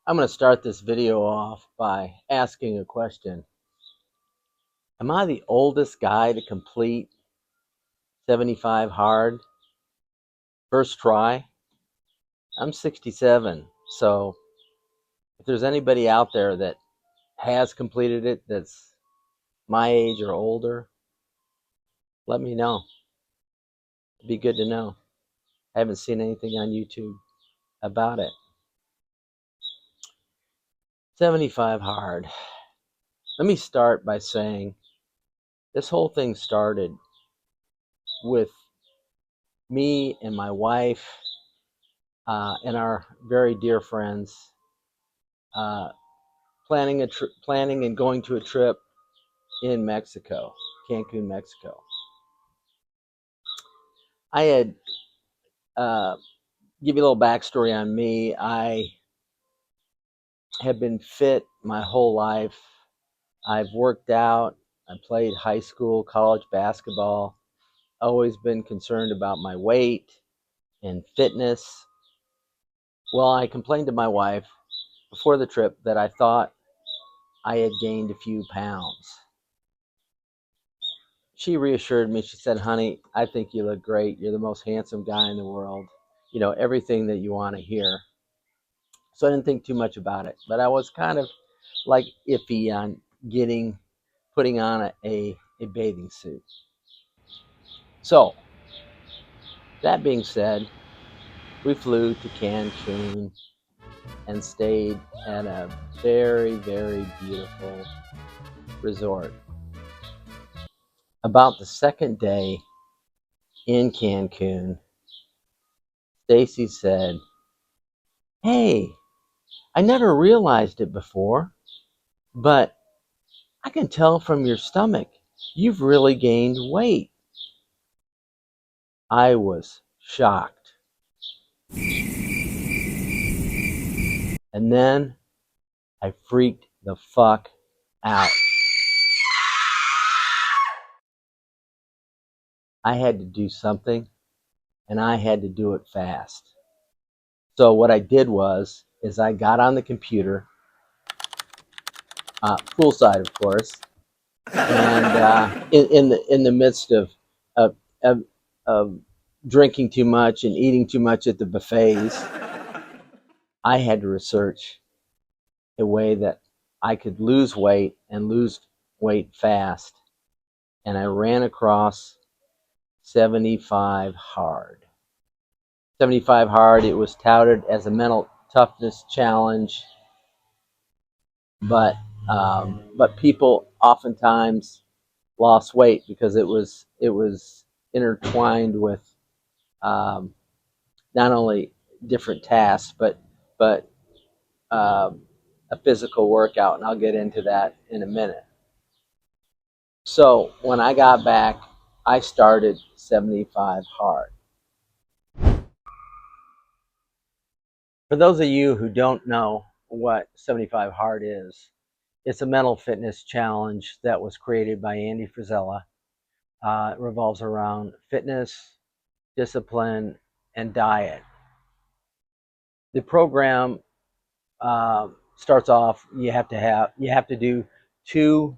I'm going to start this video off by asking a question. Am I the oldest guy to complete 75 hard first try? I'm 67, so if there's anybody out there that has completed it that's my age or older, let me know. It'd be good to know. I haven't seen anything on YouTube about it. 75 hard. Let me start by saying this whole thing started with me and my wife and our very dear friends uh, planning and going to a trip in Mexico, Cancun, Mexico. I had give you a little backstory on me. I have been fit my whole life. I've worked out. I played high school, college basketball. Always been concerned about my weight and fitness. Well, I complained to my wife before the trip that I thought I had gained a few pounds. She reassured me. She said, "Honey, I think you look great. You're the most handsome guy in the world. You know, everything that you want to hear." So I didn't think too much about it. But I was kind of like iffy on putting on a bathing suit. So that being said, we flew to Cancun and stayed at a very, very beautiful resort. About the second day in Cancun, Stacy said, "Hey, I never realized it before, but I can tell from your stomach you've really gained weight." I was shocked. And then I freaked the fuck out. I had to do something, and I had to do it fast. So what I did is I got on the computer, poolside, of course, and in the midst of, of of drinking too much and eating too much at the buffets, I had to research a way that I could lose weight and lose weight fast. And I ran across 75 hard. 75 hard, it was touted as a mental toughness challenge, but people oftentimes lost weight because it was intertwined with um, not only different tasks but a physical workout, and I'll get into that in a minute. So when I got back, I started 75 hard. For those of you who don't know what 75 hard is, it's a mental fitness challenge that was created by Andy Frisella. It revolves around fitness, discipline, and diet. The program starts off. You have to do two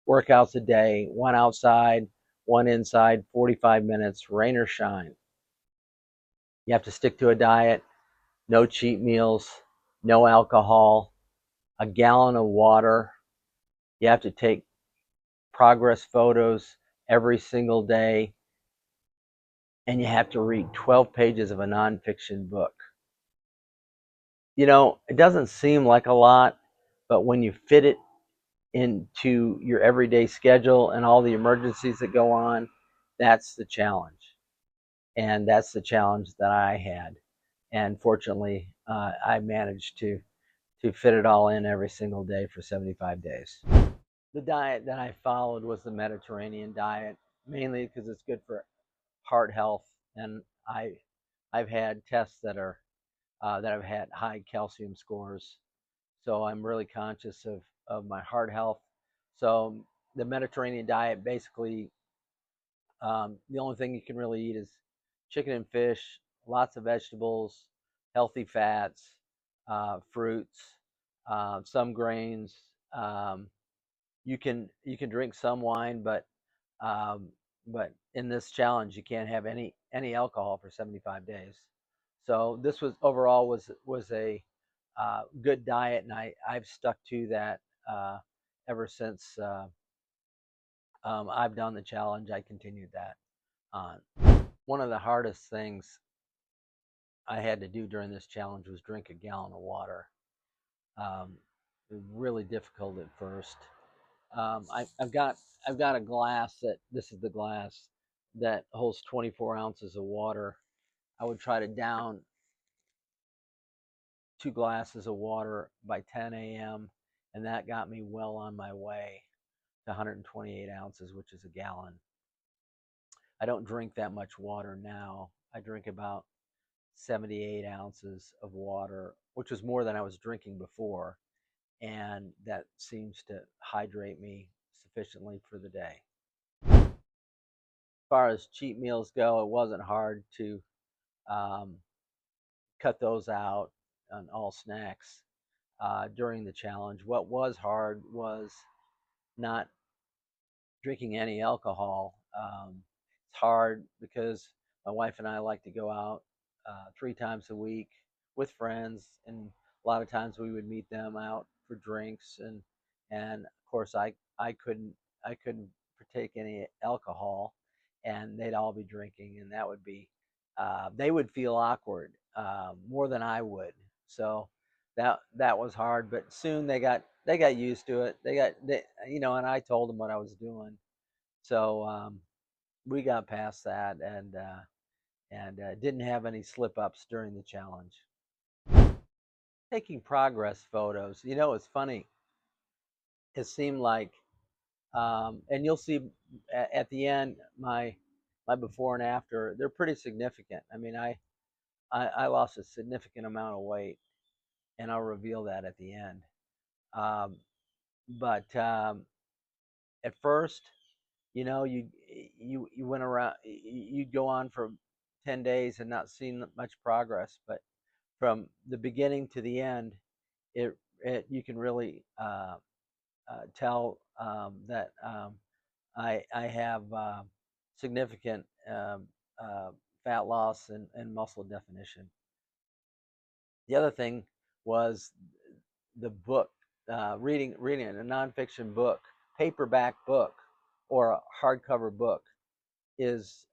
workouts a day, one outside, one inside, 45 minutes, rain or shine. You have to stick to a diet, no cheat meals, no alcohol, a gallon of water. You have to take progress photos every single day, and you have to read 12 pages of a nonfiction book. You know, it doesn't seem like a lot, but when you fit it into your everyday schedule and all the emergencies that go on, that's the challenge. And that's the challenge that I had. And fortunately, I managed to fit it all in every single day for 75 days. The diet that I followed was the Mediterranean diet, mainly because it's good for heart health, and I've had tests that have had high calcium scores, so I'm really conscious of my heart health. So the Mediterranean diet, basically, the only thing you can really eat is chicken and fish, lots of vegetables, healthy fats, fruits, some grains. Um, you can drink some wine, um, but in this challenge you can't have any alcohol for 75 days. So this was overall was a good diet, and I've stuck to that ever since I've done the challenge. I continued that on. One of the hardest things I had to do during this challenge was drink a gallon of water. It was really difficult at first. I've got a glass that this is the glass that holds 24 ounces of water. I would try to down 2 glasses of water by 10 a.m. and that got me well on my way to 128 ounces, which is a gallon. I don't drink that much water now. I drink about 78 ounces of water, which is more than I was drinking before, and that seems to hydrate me sufficiently for the day. As far as cheat meals go, it wasn't hard to um, cut those out on all snacks during the challenge. What was hard was not drinking any alcohol. It's hard because my wife and I like to go out 3 times a week with friends, and a lot of times we would meet them out for drinks, and of course I couldn't partake any alcohol, and they'd all be drinking, and that would be they would feel awkward more than I would. So that was hard, but soon they got used to it. And I told them what I was doing, so we got past that, and didn't have any slip ups during the challenge. Taking progress photos, it's funny. It seemed like, and you'll see at the end my before and after. They're pretty significant. I mean, I lost a significant amount of weight, and I'll reveal that at the end. Um, but at first, you went around, you'd go on for 10 days and not seeing much progress, but from the beginning to the end, it you can really tell that I have significant uh, fat loss and muscle definition. The other thing was the book, reading a nonfiction book, paperback book, or a hardcover book is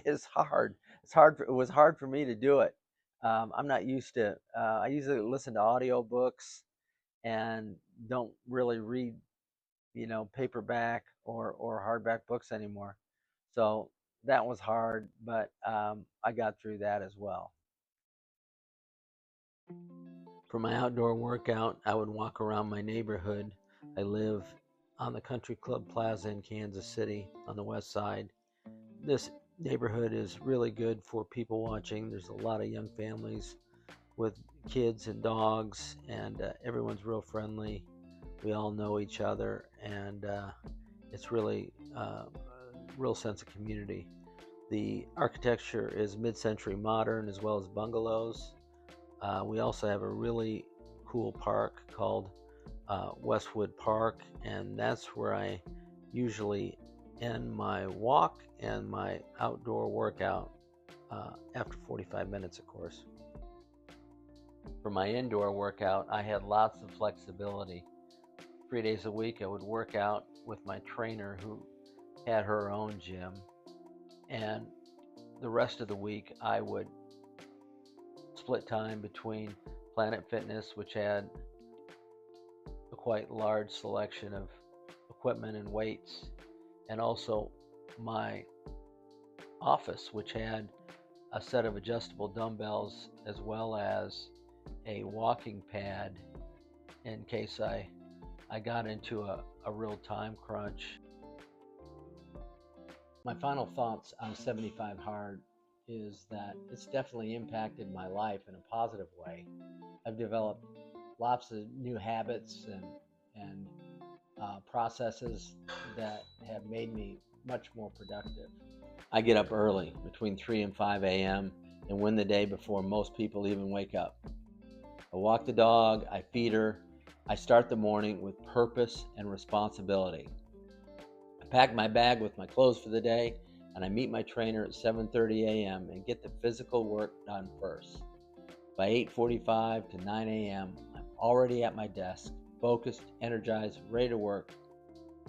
is hard. It was hard for me to do it. I'm not used to. I usually listen to audiobooks and don't really read, paperback or hardback books anymore. So that was hard, but I got through that as well. For my outdoor workout, I would walk around my neighborhood. I live on the Country Club Plaza in Kansas City on the west side. This neighborhood is really good for people watching. There's a lot of young families with kids and dogs, and everyone's real friendly. We all know each other, and it's really a real sense of community. The architecture is mid-century modern as well as bungalows. We also have a really cool park called Westwood Park, and that's where I usually end my walk and my outdoor workout after 45 minutes, of course. For my indoor workout, I had lots of flexibility. 3 days a week, I would work out with my trainer who had her own gym, and the rest of the week, I would split time between Planet Fitness, which had a quite large selection of equipment and weights, and also my office, which had a set of adjustable dumbbells as well as a walking pad in case I got into a real time crunch. My final thoughts on 75 Hard is that it's definitely impacted my life in a positive way. I've developed lots of new habits and processes that have made me much more productive. I get up early, between 3 and 5 a.m., and win the day before most people even wake up. walk the dog, I feed her. I start the morning with purpose and responsibility. I pack my bag with my clothes for the day, and I meet my trainer at 7:30 a.m. and get the physical work done first. By 8:45 to 9 a.m., I'm already at my desk, focused, energized, ready to work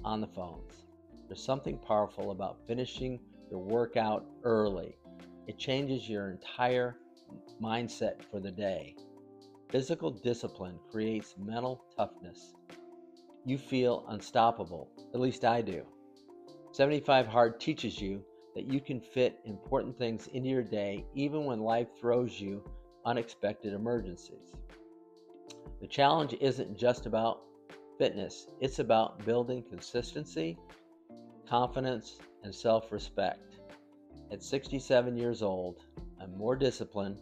on the phones. There's something powerful about finishing your workout early. It changes your entire mindset for the day. Physical discipline creates mental toughness. You feel unstoppable, at least I do. 75 Hard teaches you that you can fit important things into your day even when life throws you unexpected emergencies. The challenge isn't just about fitness, it's about building consistency, confidence, and self-respect. At 67 years old, I'm more disciplined,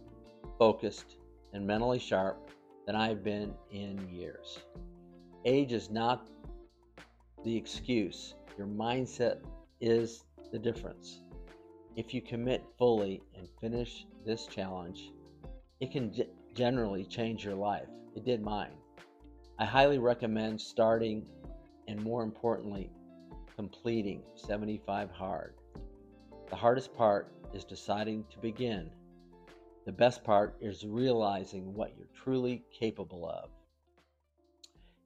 focused, and mentally sharp than I've been in years. Age is not the excuse. Your mindset is the difference. If you commit fully and finish this challenge, it can generally change your life. It did mine. I highly recommend starting and, more importantly, completing 75 Hard. The hardest part is deciding to begin. The best part is realizing what you're truly capable of.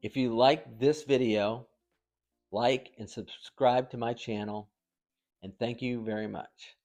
If you like this video, like and subscribe to my channel, and thank you very much.